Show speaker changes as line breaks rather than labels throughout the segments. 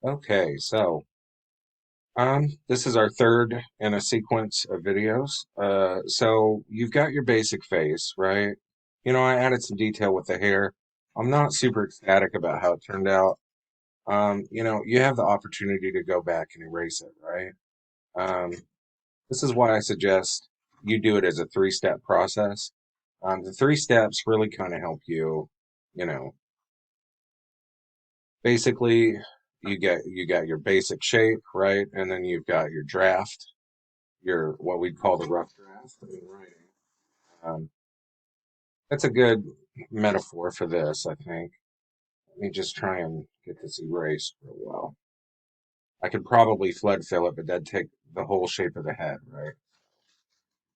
Okay, so this is our third in a sequence of videos. So you've got your basic face, right? I added some detail with the hair. I'm not super ecstatic about how it turned out. You have the opportunity to go back and erase it, right? Um, this is why I suggest you do it as a three-step process. The three steps really kind of help you, you know, basically you got your basic shape, right? And then you've got your draft, your what we'd call the rough draft in writing. Um, that's a good metaphor for this, I think. Let me just try and get this erased real well. I could probably flood fill it, but that'd take the whole shape of the head, right?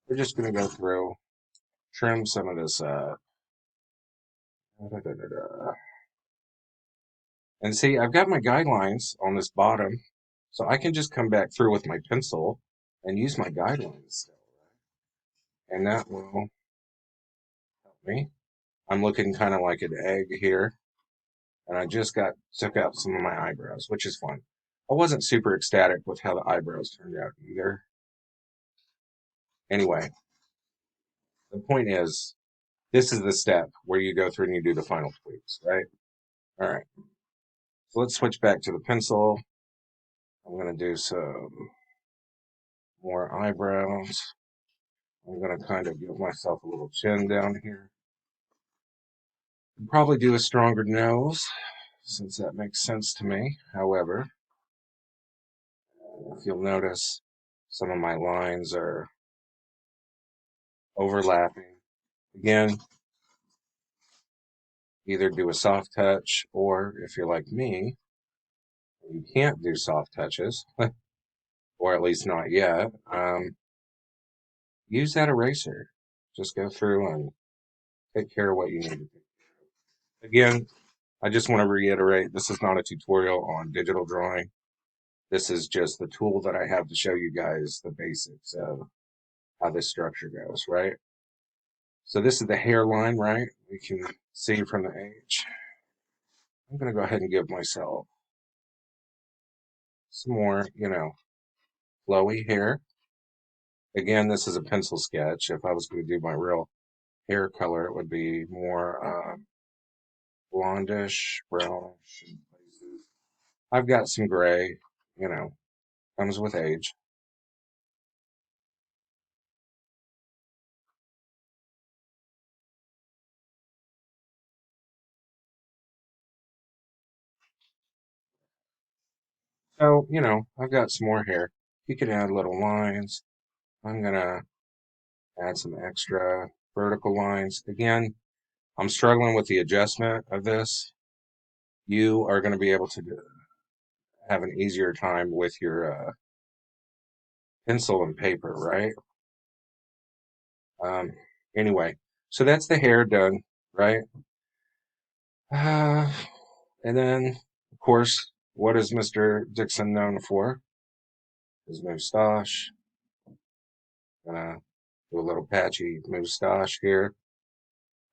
We're just gonna go through, trim some of this da, da, da, da. And see, I've got my guidelines on this bottom, so I can just come back through with my pencil and use my guidelines still, and that will help me. I'm looking kind of like an egg here, and I just got took out some of my eyebrows, which is fun. I wasn't super ecstatic with how the eyebrows turned out either. Anyway, the point is, this is the step where you go through and you do the final tweaks, right? All right. So let's switch back to the pencil. I'm going to do some more eyebrows. I'm going to kind of give myself a little chin down here. Probably do a stronger nose, since that makes sense to me. However, if you'll notice, some of my lines are overlapping. Again, either do a soft touch, or if you're like me, you can't do soft touches, or at least not yet, use that eraser. Just go through and take care of what you need to do. Again, I just want to reiterate, this is not a tutorial on digital drawing. This is just the tool that I have to show you guys the basics of how this structure goes, right? So this is the hairline, right? We can see from the edge. I'm going to go ahead and give myself some more, flowy hair. Again, this is a pencil sketch. If I was going to do my real hair color, it would be more blondish, brownish in places. I've got some gray, you know, comes with age. So, I've got some more hair. You can add little lines. I'm going to add some extra vertical lines. Again, I'm struggling with the adjustment of this. You are going to be able to have an easier time with your pencil and paper, right? Um, anyway, so that's the hair done, right? Uh, and then, of course, what is Mr. Dixon known for? His moustache. Gonna do a little patchy moustache here.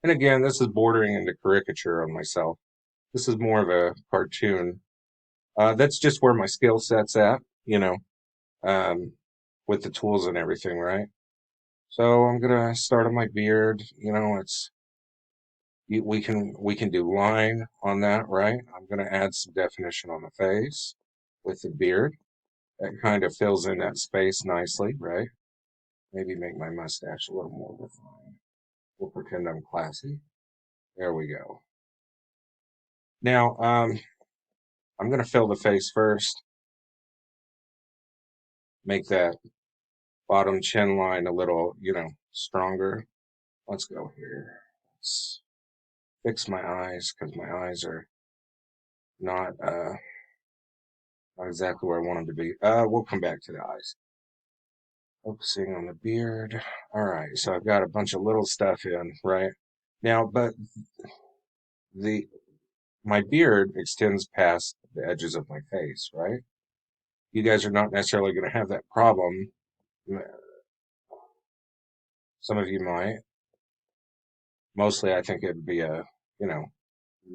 And again, this is bordering into caricature on myself. This is more of a cartoon. That's just where my skill set's at, um, with the tools and everything, right? So I'm gonna start on my beard. We can do line on that, right? I'm gonna add some definition on the face with the beard. That kind of fills in that space nicely, right? Maybe make my mustache a little more refined. We'll pretend I'm classy. There we go. Now, I'm gonna fill the face first. Make that bottom chin line a little, stronger. Let's go here. Let's fix my eyes because my eyes are not exactly where I want them to be. We'll come back to the eyes. Focusing on the beard. All right, so I've got a bunch of little stuff in, right? Now, but the my beard extends past the edges of my face, right? You guys are not necessarily going to have that problem. Some of you might. Mostly, I think it'd be you know,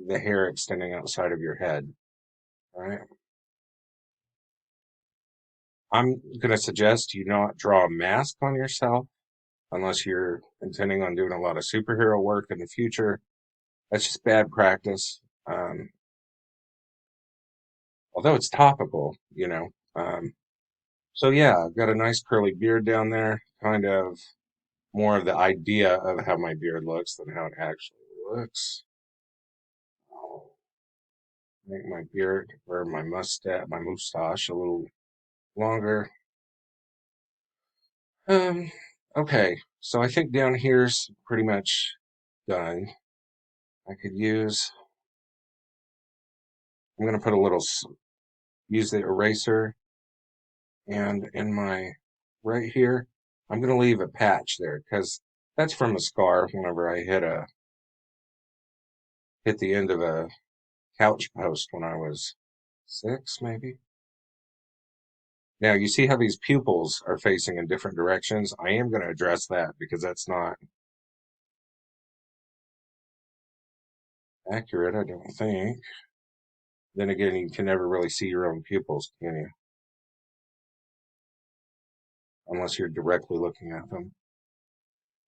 the hair extending outside of your head, right? I'm going to suggest you not draw a mask on yourself unless you're intending on doing a lot of superhero work in the future. That's just bad practice. Although it's topical. So yeah, I've got a nice curly beard down there, kind of more of the idea of how my beard looks than how it actually looks. I'll make my beard or my mustache a little longer. Um, okay, so I think down here's pretty much done. I could use, I'm going to put a little, use the eraser, and in my, right here, I'm going to leave a patch there because that's from a scar whenever I hit the end of a couch post when I was 6, maybe. Now, you see how these pupils are facing in different directions? I am going to address that because that's not accurate, I don't think. Then again, you can never really see your own pupils, can you? Unless you're directly looking at them.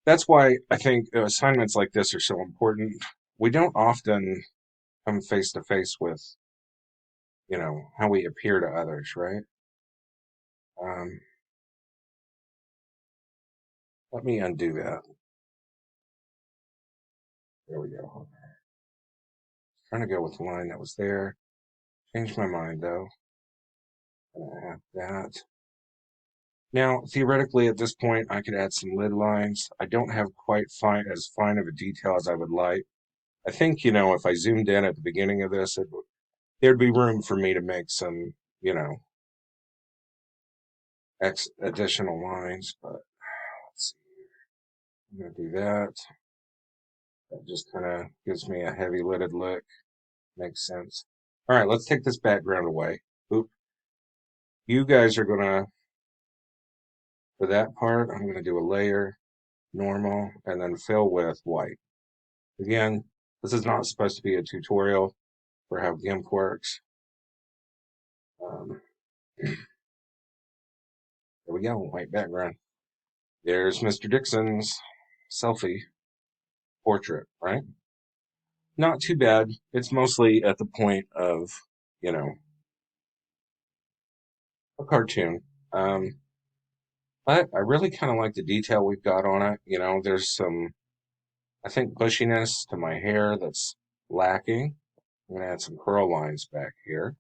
That's why I think assignments like this are so important. We don't often come face to face with, how we appear to others, right? Um, Let me undo that. There we go. Trying to go with the line that was there. Changed my mind though. Gonna add that. Now, theoretically, at this point, I could add some lid lines. I don't have quite as fine of a detail as I would like. I think, if I zoomed in at the beginning of this, there'd be room for me to make some, additional lines. But let's see. I'm going to do that. That just kind of gives me a heavy lidded look. Makes sense. All right, let's take this background away. Oop. You guys are going to, for that part, I'm going to do a layer, normal, and then fill with white. Again, this is not supposed to be a tutorial for how GIMP works. There we go, white background. There's Mr. Dixon's selfie-portrait, right? Not too bad. It's mostly at the point of, you know, a cartoon. Um, but I really kind of like the detail we've got on it. There's some, I think, bushiness to my hair that's lacking. I'm going to add some curl lines back here.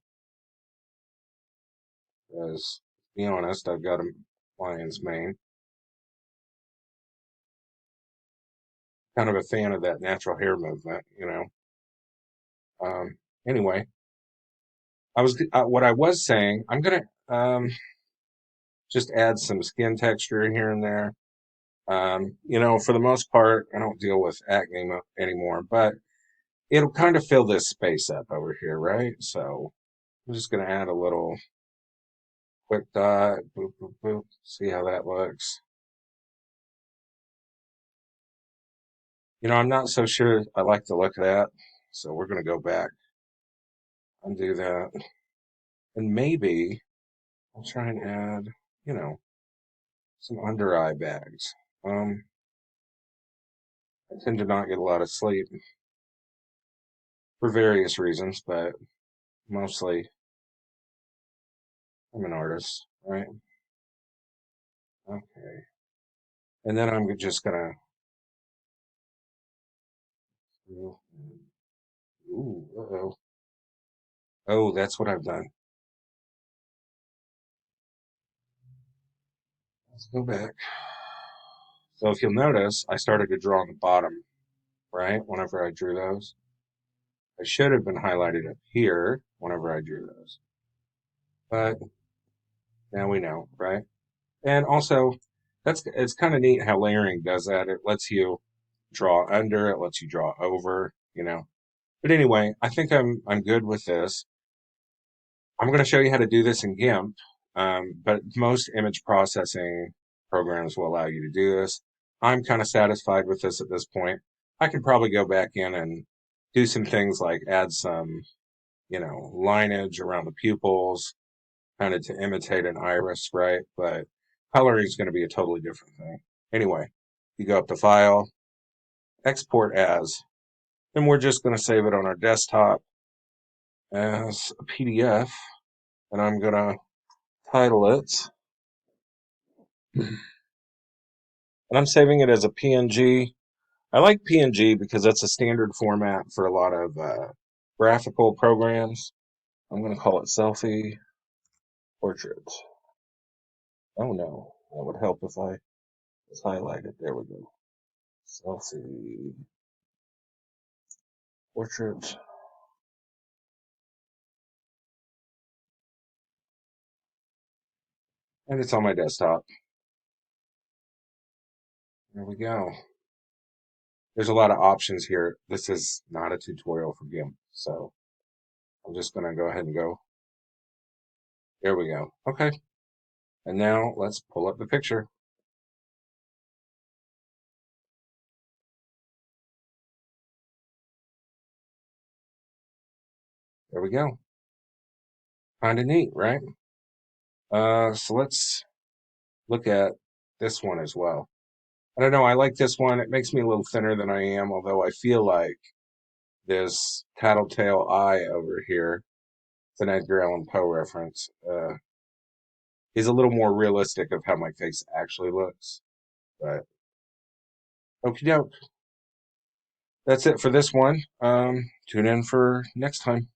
Because, to be honest, I've got a lion's mane. Kind of a fan of that natural hair movement. Anyway, what I was saying, I'm gonna just add some skin texture here and there. For the most part, I don't deal with acne anymore, but it'll kind of fill this space up over here, right? So I'm just gonna add a little quick dot, boop, boop, boop, see how that looks. I'm not so sure I like the look of that, so we're gonna go back, undo that, and maybe I'll try and add, you know, some under eye bags. I tend to not get a lot of sleep for various reasons, but mostly I'm an artist, right? Okay. And then I'm just gonna, ooh, uh-oh. Oh, that's what I've done. Let's go back. So if you'll notice, I started to draw on the bottom, right? Whenever I drew those. I should have been highlighted up here whenever I drew those. But now we know, right? And also, it's kind of neat how layering does that. It lets you draw under, it lets you draw over. But anyway, I think I'm good with this. I'm going to show you how to do this in GIMP, but most image processing programs will allow you to do this. I'm kind of satisfied with this at this point. I could probably go back in and do some things like add some, lineage around the pupils, kind of to imitate an iris, right? But coloring is going to be a totally different thing. Anyway, you go up to File, Export As, and we're just going to save it on our desktop as a PDF, and I'm going to title it, and I'm saving it as a PNG. I like PNG because that's a standard format for a lot of graphical programs. I'm going to call it Selfie Portrait. Oh no, that would help if I just highlight it. There we go. Selfie Portrait. And it's on my desktop. There we go. There's a lot of options here. This is not a tutorial for GIMP, so I'm just going to go ahead and go. There we go. Okay. And now let's pull up the picture. There we go. Kind of neat, right? So let's look at this one as well. I don't know. I like this one. It makes me a little thinner than I am, although I feel like this tattletale eye over here, it's an Edgar Allan Poe reference, is a little more realistic of how my face actually looks. But okie doke. That's it for this one. Tune in for next time.